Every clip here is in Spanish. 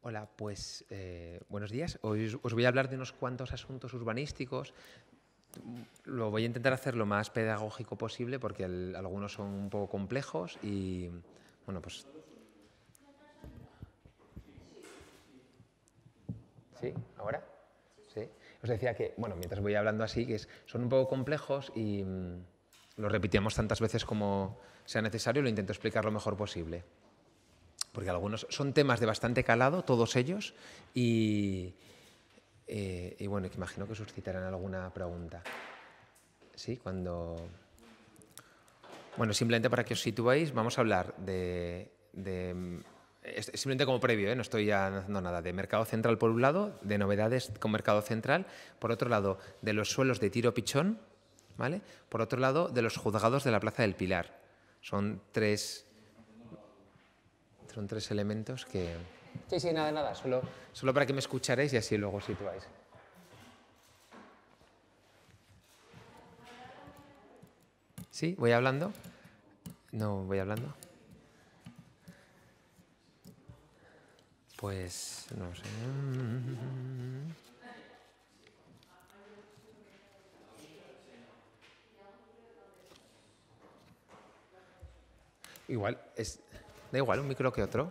Hola, pues buenos días. Hoy os voy a hablar de unos cuantos asuntos urbanísticos. Lo voy a intentar hacer lo más pedagógico posible porque algunos son un poco complejos y, bueno, pues... ¿Sí? ¿Ahora? Sí. Os decía que, bueno, mientras voy hablando así, que son un poco complejos y lo repetimos tantas veces como sea necesario, lo intento explicar lo mejor posible. Porque algunos son temas de bastante calado, todos ellos, y bueno, que imagino que suscitarán alguna pregunta. Sí, cuando... Bueno, simplemente para que os situéis, vamos a hablar simplemente como previo, no estoy ya haciendo nada, de Mercado Central por un lado, de novedades con Mercado Central, por otro lado, de los suelos de Tiro Pichón, ¿vale? Por otro lado, de los juzgados de la Plaza del Pilar. Son tres elementos que... Sí, nada, solo para que me escucharéis y así luego os situáis. ¿Sí? ¿Voy hablando? No, voy hablando. Pues no sé. Igual, da igual un micro que otro.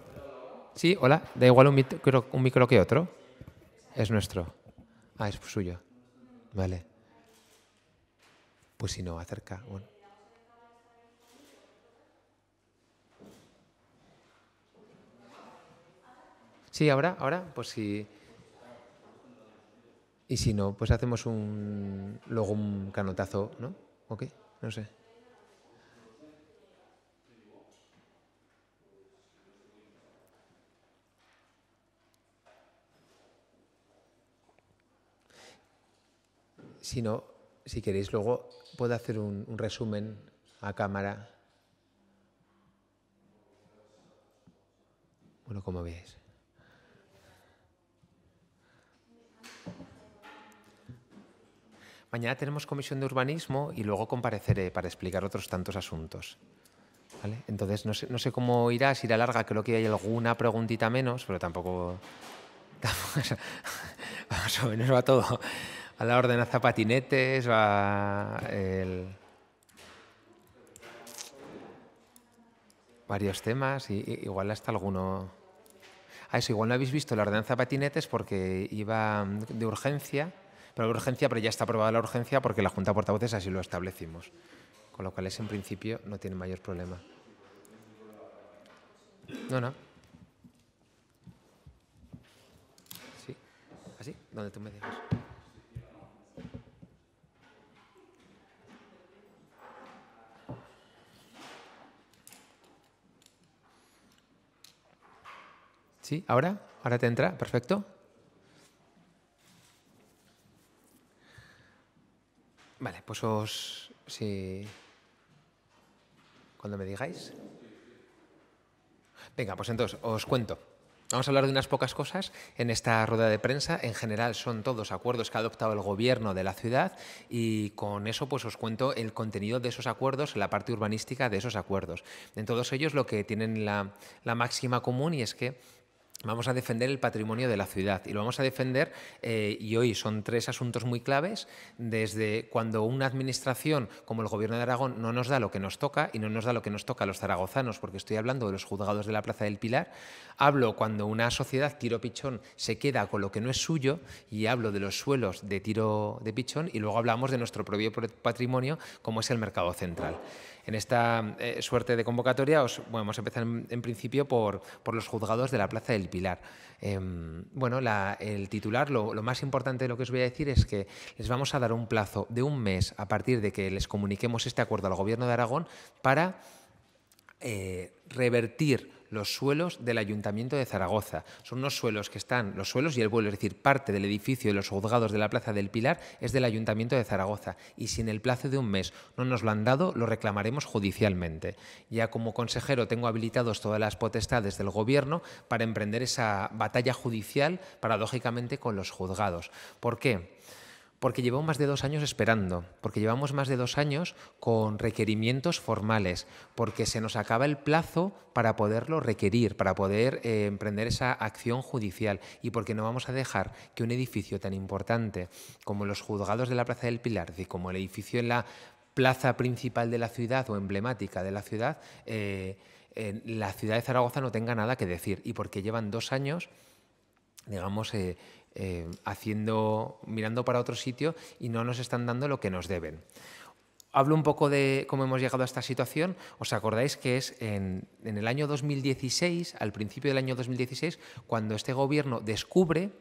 Sí, hola, da igual un micro que otro. Es nuestro. Ah, es suyo. Vale. Pues si no, acerca. Bueno. Sí, ahora, pues si... Y si no, pues hacemos luego un canotazo, ¿no? ¿O qué? No sé. Si no, si queréis, luego puedo hacer un resumen a cámara. Bueno, como veáis. Mañana tenemos comisión de urbanismo y luego compareceré para explicar otros tantos asuntos. ¿Vale? Entonces, no sé cómo irá, si irá larga, creo que hay alguna preguntita menos, pero tampoco más o menos va todo a la ordenanza patinetes, varios temas, y igual hasta alguno... eso, igual no habéis visto la ordenanza patinetes porque iba de urgencia, pero ya está aprobada la urgencia porque la Junta de Portavoces así lo establecimos. Con lo cual, ese en principio no tiene mayor problema. No. Sí. ¿Así? Donde tú me digas. ¿Sí? ¿Ahora? ¿Ahora te entra? Perfecto. Vale, pues sí, cuando me digáis. Venga, pues entonces os cuento. Vamos a hablar de unas pocas cosas en esta rueda de prensa. En general son todos acuerdos que ha adoptado el gobierno de la ciudad y con eso pues os cuento el contenido de esos acuerdos, la parte urbanística de esos acuerdos. En todos ellos lo que tienen la máxima común y es que vamos a defender el patrimonio de la ciudad y lo vamos a defender, y hoy son tres asuntos muy claves, desde cuando una administración como el Gobierno de Aragón no nos da lo que nos toca y no nos da lo que nos toca a los zaragozanos, porque estoy hablando de los juzgados de la Plaza del Pilar, hablo cuando una sociedad Tiro Pichón se queda con lo que no es suyo y hablo de los suelos de Tiro de Pichón y luego hablamos de nuestro propio patrimonio como es el Mercado Central. En esta suerte de convocatoria vamos a empezar en principio por los juzgados de la Plaza del Pilar. Bueno, el titular, lo más importante de lo que os voy a decir es que les vamos a dar un plazo de un mes a partir de que les comuniquemos este acuerdo al Gobierno de Aragón para revertir los suelos del Ayuntamiento de Zaragoza. Son unos suelos que están, los suelos y el vuelo, es decir, parte del edificio de los juzgados de la Plaza del Pilar es del Ayuntamiento de Zaragoza y si en el plazo de un mes no nos lo han dado, lo reclamaremos judicialmente. Ya como consejero tengo habilitados todas las potestades del Gobierno para emprender esa batalla judicial, paradójicamente, con los juzgados. ¿Por qué? Porque llevamos más de 2 años esperando, porque llevamos más de 2 años con requerimientos formales, porque se nos acaba el plazo para poderlo requerir, para poder emprender esa acción judicial, y porque no vamos a dejar que un edificio tan importante como los juzgados de la Plaza del Pilar, es decir, como el edificio en la plaza principal de la ciudad o emblemática de la ciudad, la ciudad de Zaragoza no tenga nada que decir, y porque llevan 2 años, digamos, mirando para otro sitio y no nos están dando lo que nos deben. Hablo un poco de cómo hemos llegado a esta situación. ¿Os acordáis que es en el año 2016, al principio del año 2016, cuando este gobierno descubre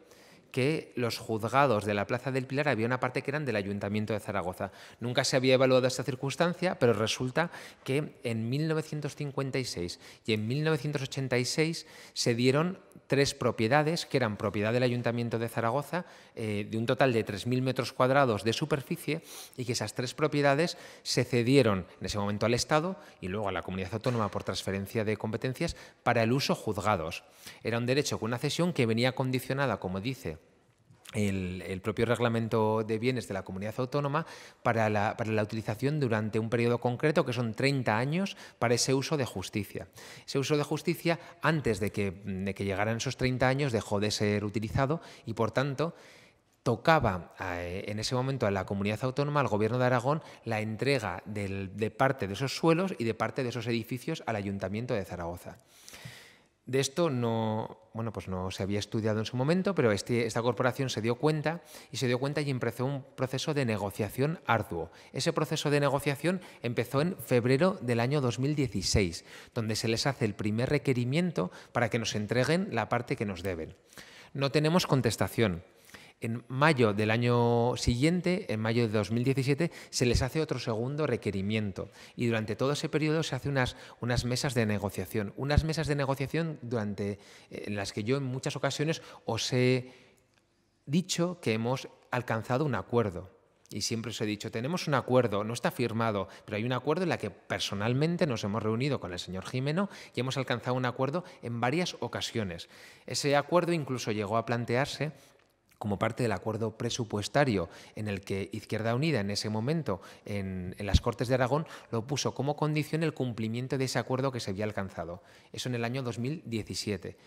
que los juzgados de la Plaza del Pilar había una parte que eran del Ayuntamiento de Zaragoza? Nunca se había evaluado esta circunstancia, pero resulta que en 1956 y en 1986 se dieron 3 propiedades que eran propiedad del Ayuntamiento de Zaragoza, de un total de 3.000 metros cuadrados de superficie, y que esas 3 propiedades se cedieron en ese momento al Estado y luego a la comunidad autónoma por transferencia de competencias para el uso juzgados. Era un derecho con una cesión que venía condicionada, como dice el propio reglamento de bienes de la comunidad autónoma, para la utilización durante un periodo concreto, que son 30 años, para ese uso de justicia. Ese uso de justicia, antes de que llegaran esos 30 años, dejó de ser utilizado y, por tanto, tocaba en ese momento a la comunidad autónoma, al Gobierno de Aragón, la entrega de parte de esos suelos y de parte de esos edificios al Ayuntamiento de Zaragoza. De esto no se había estudiado en su momento, pero esta corporación se dio cuenta y empezó un proceso de negociación arduo. Ese proceso de negociación empezó en febrero del año 2016, donde se les hace el primer requerimiento para que nos entreguen la parte que nos deben. No tenemos contestación. En mayo del año siguiente, en mayo de 2017, se les hace otro segundo requerimiento, y durante todo ese periodo se hace unas mesas de negociación. Unas mesas de negociación en las que yo en muchas ocasiones os he dicho que hemos alcanzado un acuerdo. Y siempre os he dicho, tenemos un acuerdo, no está firmado, pero hay un acuerdo en el que personalmente nos hemos reunido con el señor Jimeno y hemos alcanzado un acuerdo en varias ocasiones. Ese acuerdo incluso llegó a plantearse como parte del acuerdo presupuestario, en el que Izquierda Unida en ese momento en las Cortes de Aragón lo puso como condición el cumplimiento de ese acuerdo que se había alcanzado. Eso en el año 2017.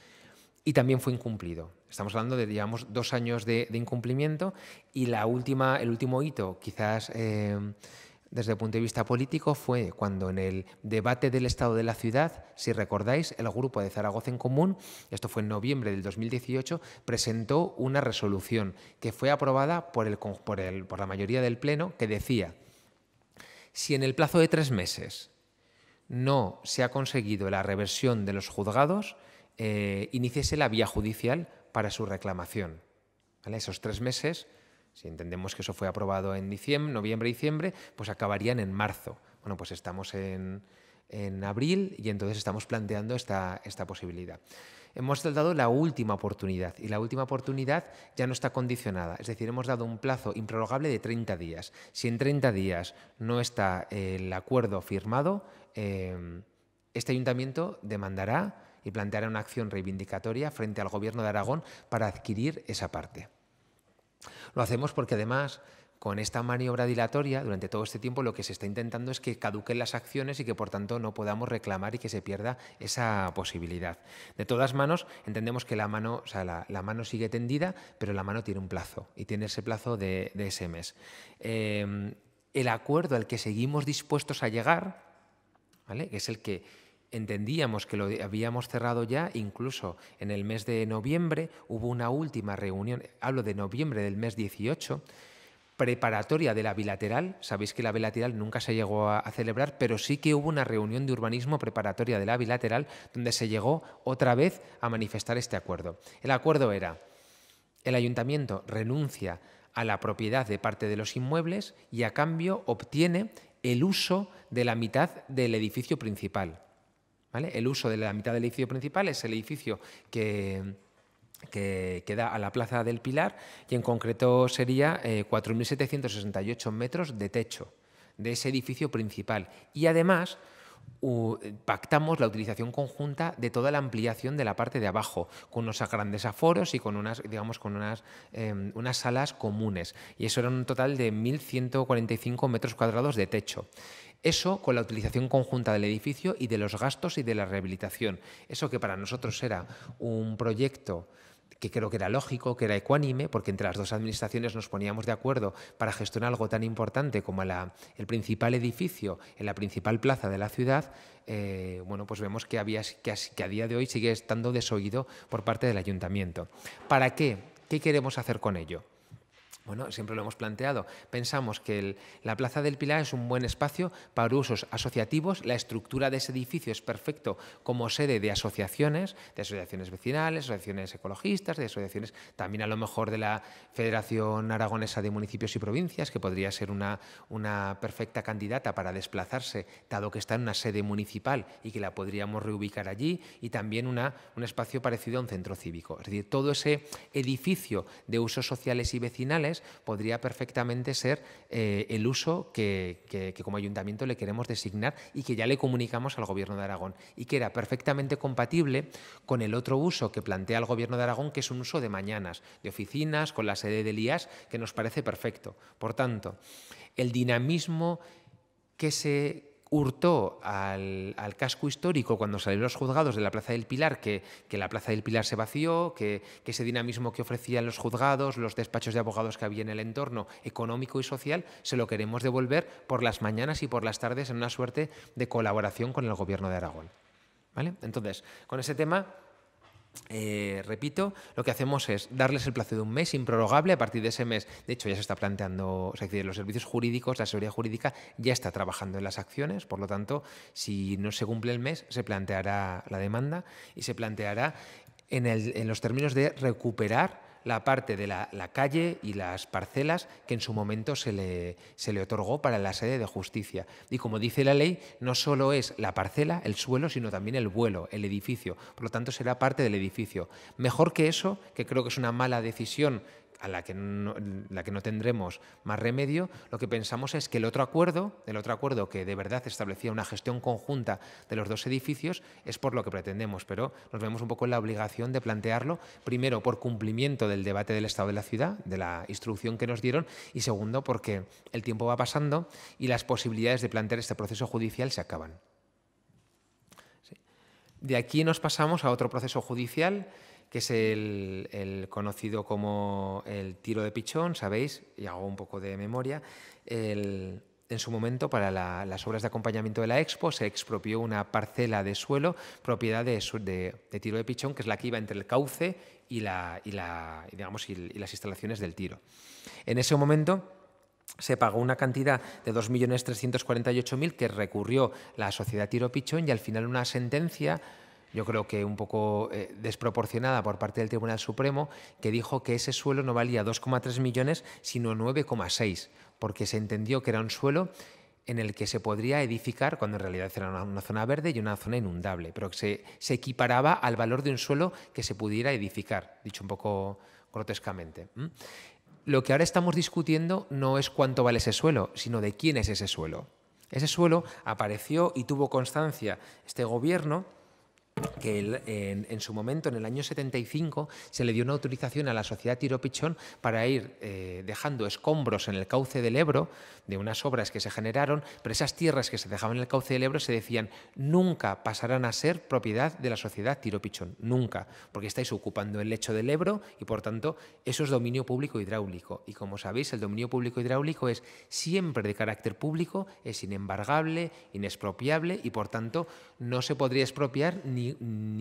Y también fue incumplido. Estamos hablando de, digamos, 2 años de incumplimiento, y el último hito, quizás desde el punto de vista político, fue cuando en el debate del Estado de la ciudad, si recordáis, el Grupo de Zaragoza en Común, esto fue en noviembre del 2018, presentó una resolución que fue aprobada por la mayoría del Pleno, que decía: si en el plazo de 3 meses no se ha conseguido la reversión de los juzgados, iníciese la vía judicial para su reclamación. ¿Vale? Esos 3 meses, si entendemos que eso fue aprobado en noviembre, diciembre, pues acabarían en marzo. Bueno, pues estamos en abril y entonces estamos planteando esta posibilidad. Hemos dado la última oportunidad, y la última oportunidad ya no está condicionada. Es decir, hemos dado un plazo improrrogable de 30 días. Si en 30 días no está el acuerdo firmado, este ayuntamiento demandará y planteará una acción reivindicatoria frente al Gobierno de Aragón para adquirir esa parte. Lo hacemos porque, además, con esta maniobra dilatoria, durante todo este tiempo lo que se está intentando es que caduquen las acciones y que, por tanto, no podamos reclamar y que se pierda esa posibilidad. De todas manos, entendemos que la mano sigue tendida, pero la mano tiene un plazo, y tiene ese plazo de ese mes. El acuerdo al que seguimos dispuestos a llegar, ¿vale?, que es el que entendíamos que lo habíamos cerrado ya, incluso en el mes de noviembre hubo una última reunión, hablo de noviembre del mes 18, preparatoria de la bilateral. Sabéis que la bilateral nunca se llegó a celebrar, pero sí que hubo una reunión de urbanismo preparatoria de la bilateral donde se llegó otra vez a manifestar este acuerdo. El acuerdo era: el ayuntamiento renuncia a la propiedad de parte de los inmuebles y a cambio obtiene el uso de la mitad del edificio principal. ¿Vale? El uso de la mitad del edificio principal es el edificio que da a la Plaza del Pilar, y en concreto sería 4.768 metros de techo de ese edificio principal. Y además pactamos la utilización conjunta de toda la ampliación de la parte de abajo, con unos grandes aforos y con unas, digamos, con unas salas comunes. Y eso era un total de 1.145 metros cuadrados de techo. Eso con la utilización conjunta del edificio y de los gastos y de la rehabilitación. Eso que para nosotros era un proyecto que creo que era lógico, que era ecuánime, porque entre las dos administraciones nos poníamos de acuerdo para gestionar algo tan importante como el principal edificio en la principal plaza de la ciudad. Bueno, pues vemos que a día de hoy sigue estando desoído por parte del ayuntamiento. ¿Para qué? ¿Qué queremos hacer con ello? Bueno, siempre lo hemos planteado. Pensamos que la Plaza del Pilar es un buen espacio para usos asociativos. La estructura de ese edificio es perfecto como sede de asociaciones vecinales, asociaciones ecologistas, de asociaciones también a lo mejor de la Federación Aragonesa de Municipios y Provincias, que podría ser una perfecta candidata para desplazarse, dado que está en una sede municipal y que la podríamos reubicar allí, y también un espacio parecido a un centro cívico. Es decir, todo ese edificio de usos sociales y vecinales podría perfectamente ser el uso que como ayuntamiento le queremos designar y que ya le comunicamos al Gobierno de Aragón, y que era perfectamente compatible con el otro uso que plantea el Gobierno de Aragón, que es un uso de mañanas, de oficinas, con la sede del IAS, que nos parece perfecto. Por tanto, el dinamismo que se hurtó al casco histórico cuando salieron los juzgados de la Plaza del Pilar, que la Plaza del Pilar se vació, que ese dinamismo que ofrecían los juzgados, los despachos de abogados que había en el entorno económico y social, se lo queremos devolver por las mañanas y por las tardes en una suerte de colaboración con el Gobierno de Aragón. ¿Vale? Entonces, con ese tema, repito, lo que hacemos es darles el plazo de un mes improrrogable. A partir de ese mes, de hecho, ya se está planteando, o sea, los servicios jurídicos, la asesoría jurídica ya está trabajando en las acciones. Por lo tanto, si no se cumple el mes, se planteará la demanda y se planteará en los términos de recuperar la parte de la calle y las parcelas que en su momento se le otorgó para la sede de justicia. Y como dice la ley, no solo es la parcela, el suelo, sino también el vuelo, el edificio. Por lo tanto, será parte del edificio. Mejor que eso, que creo que es una mala decisión a la que no tendremos más remedio, lo que pensamos es que el otro acuerdo que de verdad establecía una gestión conjunta de los dos edificios, es por lo que pretendemos, pero nos vemos un poco en la obligación de plantearlo, primero por cumplimiento del debate del Estado de la ciudad, de la instrucción que nos dieron, y segundo porque el tiempo va pasando y las posibilidades de plantear este proceso judicial se acaban. Sí. De aquí nos pasamos a otro proceso judicial, que es el conocido como el tiro de pichón, ¿sabéis? Y hago un poco de memoria. En su momento, para las obras de acompañamiento de la Expo, se expropió una parcela de suelo, propiedad de tiro de pichón, que es la que iba entre el cauce y las instalaciones del tiro. En ese momento se pagó una cantidad de 2.348.000 que recurrió la sociedad Tiro Pichón, y al final una sentencia, yo creo que un poco desproporcionada por parte del Tribunal Supremo, que dijo que ese suelo no valía 2,3 millones, sino 9,6, porque se entendió que era un suelo en el que se podría edificar, cuando en realidad era una zona verde y una zona inundable, pero que se equiparaba al valor de un suelo que se pudiera edificar, dicho un poco grotescamente. Lo que ahora estamos discutiendo no es cuánto vale ese suelo, sino de quién es ese suelo. Ese suelo apareció y tuvo constancia este gobierno, que en su momento, en el año 75, se le dio una autorización a la sociedad Tiro Pichón para ir dejando escombros en el cauce del Ebro de unas obras que se generaron, pero esas tierras que se dejaban en el cauce del Ebro se decían nunca pasarán a ser propiedad de la sociedad Tiro Pichón, nunca, porque estáis ocupando el lecho del Ebro y por tanto eso es dominio público hidráulico. Y como sabéis, el dominio público hidráulico es siempre de carácter público, es inembargable, inexpropiable y por tanto no se podría expropiar ni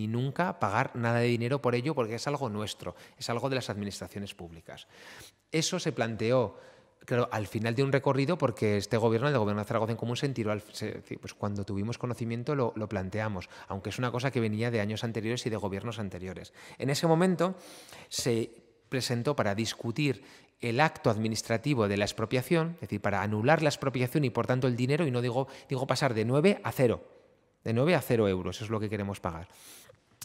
nunca pagar nada de dinero por ello, porque es algo nuestro, es algo de las administraciones públicas. Eso se planteó, claro, al final de un recorrido, porque este gobierno, el gobierno de Zaragoza en Común, se enteró, pues cuando tuvimos conocimiento lo planteamos, aunque es una cosa que venía de años anteriores y de gobiernos anteriores. En ese momento se presentó para discutir el acto administrativo de la expropiación, es decir, para anular la expropiación y por tanto el dinero, y no digo pasar de 9 a 0. De 9 a 0 euros, eso es lo que queremos pagar.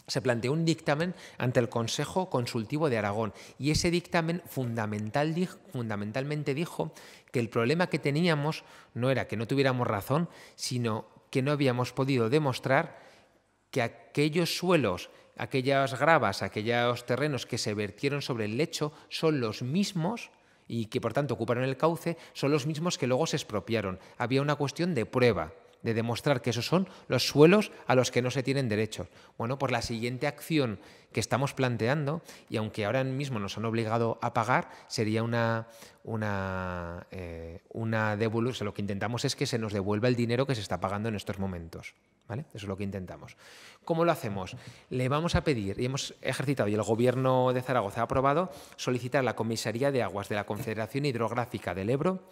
Se planteó un dictamen ante el Consejo Consultivo de Aragón y ese dictamen fundamentalmente dijo que el problema que teníamos no era que no tuviéramos razón, sino que no habíamos podido demostrar que aquellos suelos, aquellas gravas, aquellos terrenos que se vertieron sobre el lecho son los mismos y que por tanto ocuparon el cauce, son los mismos que luego se expropiaron. Había una cuestión de prueba, de demostrar que esos son los suelos a los que no se tienen derechos. Bueno, pues la siguiente acción que estamos planteando, y aunque ahora mismo nos han obligado a pagar, sería una devolución. Lo que intentamos es que se nos devuelva el dinero que se está pagando en estos momentos. ¿Vale? Eso es lo que intentamos. ¿Cómo lo hacemos? Le vamos a pedir, y hemos ejercitado, y el Gobierno de Zaragoza ha aprobado, solicitar a la Comisaría de Aguas de la Confederación Hidrográfica del Ebro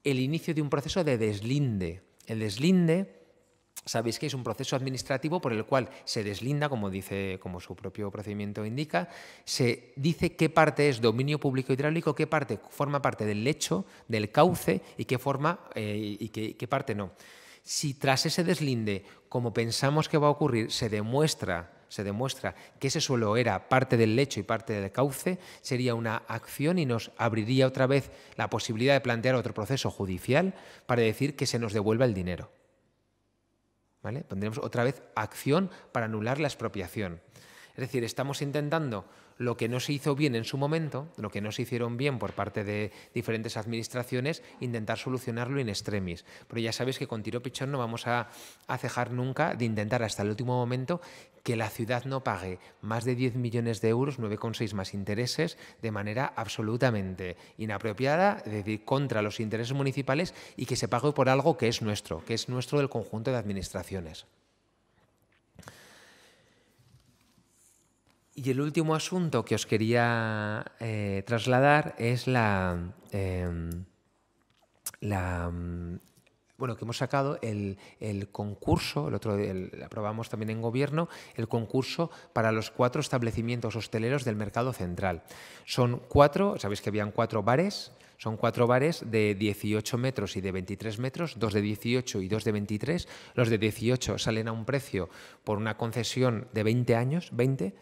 el inicio de un proceso de deslinde. El deslinde, sabéis que es un proceso administrativo por el cual se deslinda, como su propio procedimiento indica, se dice qué parte es dominio público hidráulico, qué parte forma parte del lecho, del cauce y qué parte no. Si tras ese deslinde, como pensamos que va a ocurrir, se demuestra que ese suelo era parte del lecho y parte del cauce, sería una acción y nos abriría otra vez la posibilidad de plantear otro proceso judicial para decir que se nos devuelva el dinero. ¿Vale? Pondremos otra vez acción para anular la expropiación. Es decir, estamos intentando lo que no se hizo bien en su momento, lo que no se hicieron bien por parte de diferentes administraciones, intentar solucionarlo in extremis. Pero ya sabéis que con tiro pichón no vamos a cejar nunca de intentar hasta el último momento que la ciudad no pague más de 10 millones de euros, 9,6 más intereses, de manera absolutamente inapropiada, es decir, contra los intereses municipales y que se pague por algo que es nuestro del conjunto de administraciones. Y el último asunto que os quería trasladar es bueno, que hemos sacado el concurso, aprobamos también en Gobierno, el concurso para los 4 establecimientos hosteleros del Mercado Central. Son 4, sabéis que habían 4 bares, son 4 bares de 18 metros y de 23 metros, 2 de 18 y 2 de 23. Los de 18 salen a un precio por una concesión de 20 años, 20.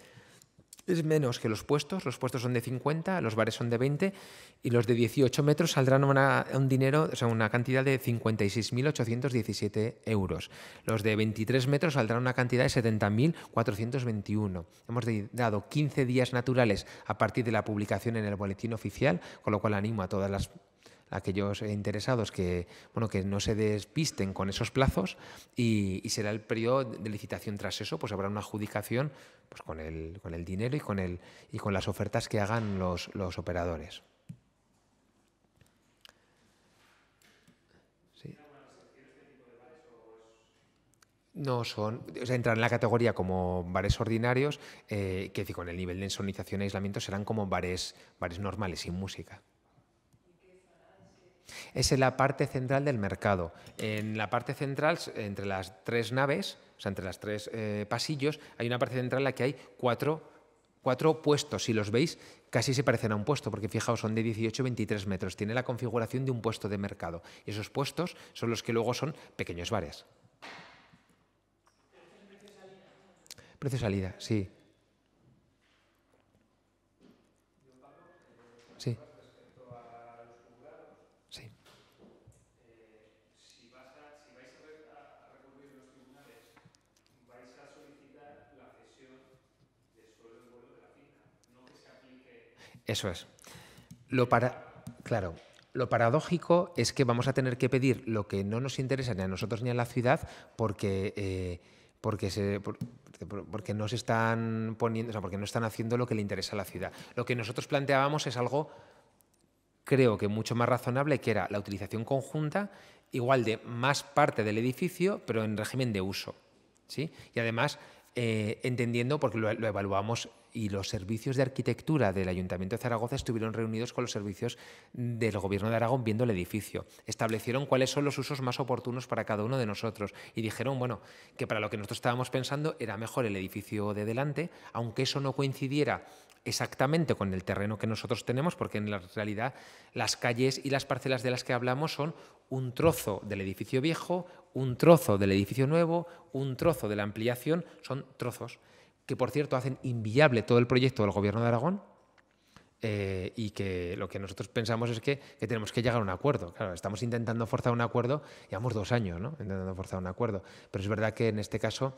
Es menos que los puestos son de 50, los bares son de 20 y los de 18 metros saldrán una cantidad de 56.817 euros. Los de 23 metros saldrán una cantidad de 70.421. Hemos dado 15 días naturales a partir de la publicación en el boletín oficial, con lo cual animo a aquellos interesados que no se despisten con esos plazos y será el periodo de licitación. Tras eso, pues habrá una adjudicación pues con el dinero y con las ofertas que hagan los operadores. Sí. No son, entran en la categoría como bares ordinarios, que decir, con el nivel de insonorización y aislamiento serán como bares normales, sin música. Es en la parte central del mercado. En la parte central, entre las 3 naves, o sea, entre las 3 pasillos, hay una parte central en la que hay 4 puestos. Si los veis, casi se parecen a un puesto, porque fijaos, son de 18 y 23 metros. Tiene la configuración de un puesto de mercado. Y esos puestos son los que luego son pequeños bares. Precio-salida, sí. Sí. Sí. Eso es. Claro, lo paradójico es que vamos a tener que pedir lo que no nos interesa ni a nosotros ni a la ciudad porque no se están poniendo, o sea, porque no están haciendo lo que le interesa a la ciudad. Lo que nosotros planteábamos es algo, creo que mucho más razonable, que era la utilización conjunta, igual de más parte del edificio, pero en régimen de uso, ¿sí? Y además, entendiendo, porque lo evaluamos, y los servicios de arquitectura del Ayuntamiento de Zaragoza estuvieron reunidos con los servicios del Gobierno de Aragón viendo el edificio. Establecieron cuáles son los usos más oportunos para cada uno de nosotros y dijeron, bueno, que para lo que nosotros estábamos pensando era mejor el edificio de delante, aunque eso no coincidiera exactamente con el terreno que nosotros tenemos, porque en la realidad las calles y las parcelas de las que hablamos son un trozo del edificio viejo, un trozo del edificio nuevo, un trozo de la ampliación, son trozos que, por cierto, hacen inviable todo el proyecto del Gobierno de Aragón y que lo que nosotros pensamos es que tenemos que llegar a un acuerdo. Claro, estamos intentando forzar un acuerdo, llevamos 2 años, ¿no?, intentando forzar un acuerdo, pero es verdad que en este caso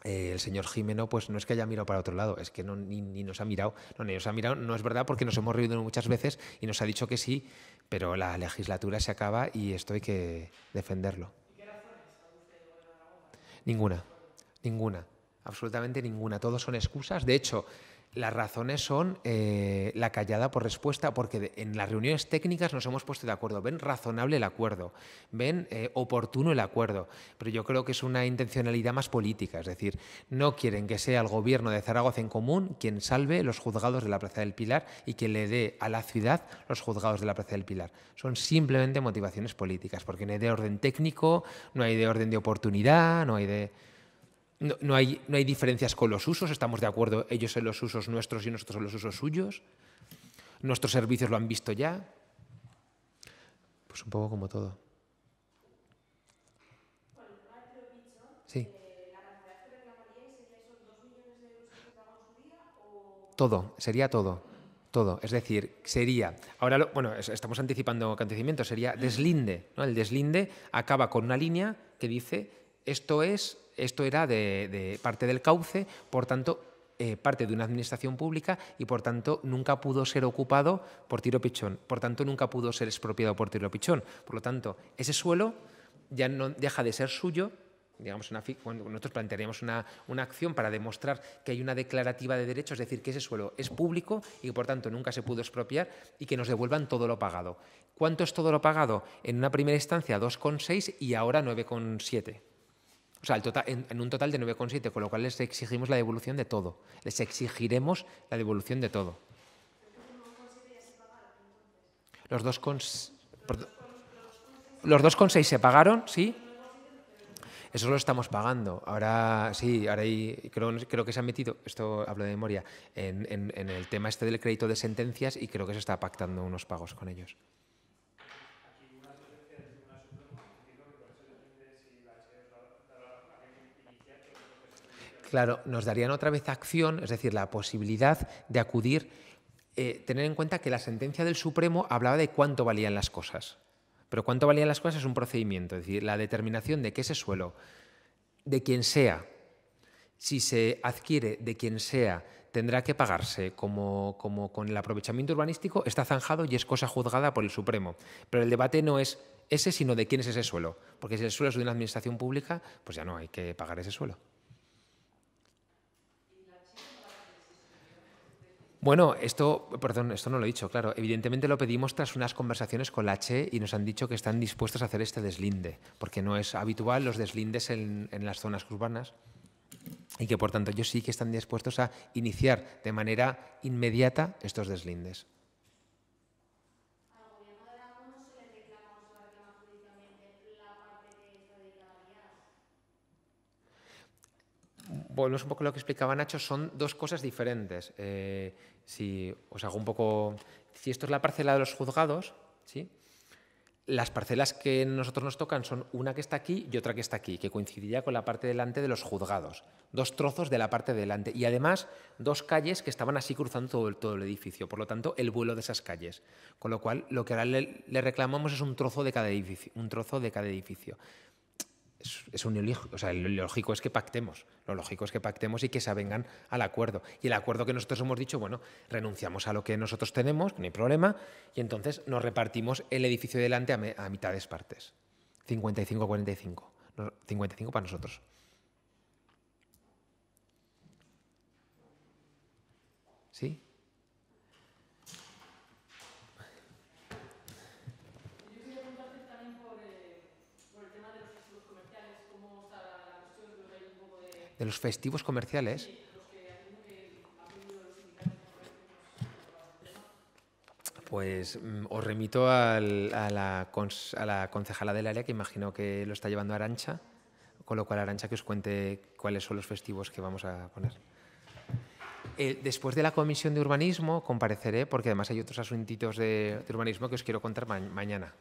el señor Gimeno pues no es que haya mirado para otro lado, es que ni nos ha mirado. No, ni nos ha mirado, no es verdad, porque nos hemos reunido muchas veces y nos ha dicho que sí, pero la legislatura se acaba y esto hay que defenderlo. Ninguna, ninguna, absolutamente ninguna. Todos son excusas. De hecho, las razones son la callada por respuesta, porque en las reuniones técnicas nos hemos puesto de acuerdo. Ven razonable el acuerdo, ven oportuno el acuerdo, pero yo creo que es una intencionalidad más política. Es decir, no quieren que sea el Gobierno de Zaragoza en común quien salve los juzgados de la Plaza del Pilar y que le dé a la ciudad los juzgados de la Plaza del Pilar. Son simplemente motivaciones políticas, porque no hay de orden técnico, no hay de orden de oportunidad, no hay de... No hay diferencias con los usos, estamos de acuerdo ellos en los usos nuestros y nosotros en los usos suyos. Nuestros servicios lo han visto ya. Pues un poco como todo. Sí. Todo, sería todo. Todo. Es decir, sería. Ahora, bueno, estamos anticipando acontecimientos, sería deslinde, ¿no? El deslinde acaba con una línea que dice: esto era de parte del cauce, por tanto, parte de una administración pública y, por tanto, nunca pudo ser ocupado por tiro pichón. Por tanto, nunca pudo ser expropiado por tiro pichón. Por lo tanto, ese suelo ya no deja de ser suyo. Digamos, nosotros plantearíamos una acción para demostrar que hay una declarativa de derechos, es decir, que ese suelo es público y que, por tanto, nunca se pudo expropiar, y que nos devuelvan todo lo pagado. ¿Cuánto es todo lo pagado? En una primera instancia 2,6 y ahora 9,7. O sea, en un total de 9,7, con lo cual les exigimos la devolución de todo. Les exigiremos la devolución de todo. Los 2,6 se pagaron, ¿sí? Eso lo estamos pagando. Ahora sí, creo que se han metido, esto hablo de memoria, en el tema este del crédito de sentencias, y creo que se está pactando unos pagos con ellos. Claro, nos darían otra vez acción, es decir, la posibilidad de acudir. Tener en cuenta que la sentencia del Supremo hablaba de cuánto valían las cosas. Pero cuánto valían las cosas es un procedimiento, es decir, la determinación de que ese suelo, de quien sea, si se adquiere de quien sea, tendrá que pagarse como con el aprovechamiento urbanístico, está zanjado y es cosa juzgada por el Supremo. Pero el debate no es ese, sino de quién es ese suelo. Porque si el suelo es de una administración pública, pues ya no hay que pagar ese suelo. Bueno, esto no lo he dicho, claro. Evidentemente lo pedimos tras unas conversaciones con la Che y nos han dicho que están dispuestos a hacer este deslinde, porque no es habitual los deslindes en las zonas urbanas, y que, por tanto, ellos sí que están dispuestos a iniciar de manera inmediata estos deslindes. ¿Al Gobierno de Aragón no se le reclama o se va a reclamar judicialmente la parte que está dedicada a vías? Bueno, es un poco lo que explicaba Nacho, son dos cosas diferentes. Si os hago un poco... Si esto es la parcela de los juzgados, ¿sí? Las parcelas que a nosotros nos tocan son una que está aquí y otra que está aquí, que coincidiría con la parte delante de los juzgados. 2 trozos de la parte delante y, además, 2 calles que estaban así cruzando todo el edificio. Por lo tanto, el vuelo de esas calles. Con lo cual, lo que ahora le reclamamos es un trozo de cada edificio. Es un ilógico, o sea, lo lógico es que pactemos. Lo lógico es que pactemos y que se avengan al acuerdo. Y el acuerdo que nosotros hemos dicho, bueno, renunciamos a lo que nosotros tenemos, no hay problema, y entonces nos repartimos el edificio delante a mitades partes. 55-45. 55 para nosotros. ¿Sí? De los festivos comerciales. Pues os remito a la concejala del área, que imagino que lo está llevando Arantxa, con lo cual Arantxa que os cuente cuáles son los festivos que vamos a poner. Después de la comisión de urbanismo compareceré, porque además hay otros asuntitos de urbanismo que os quiero contar mañana.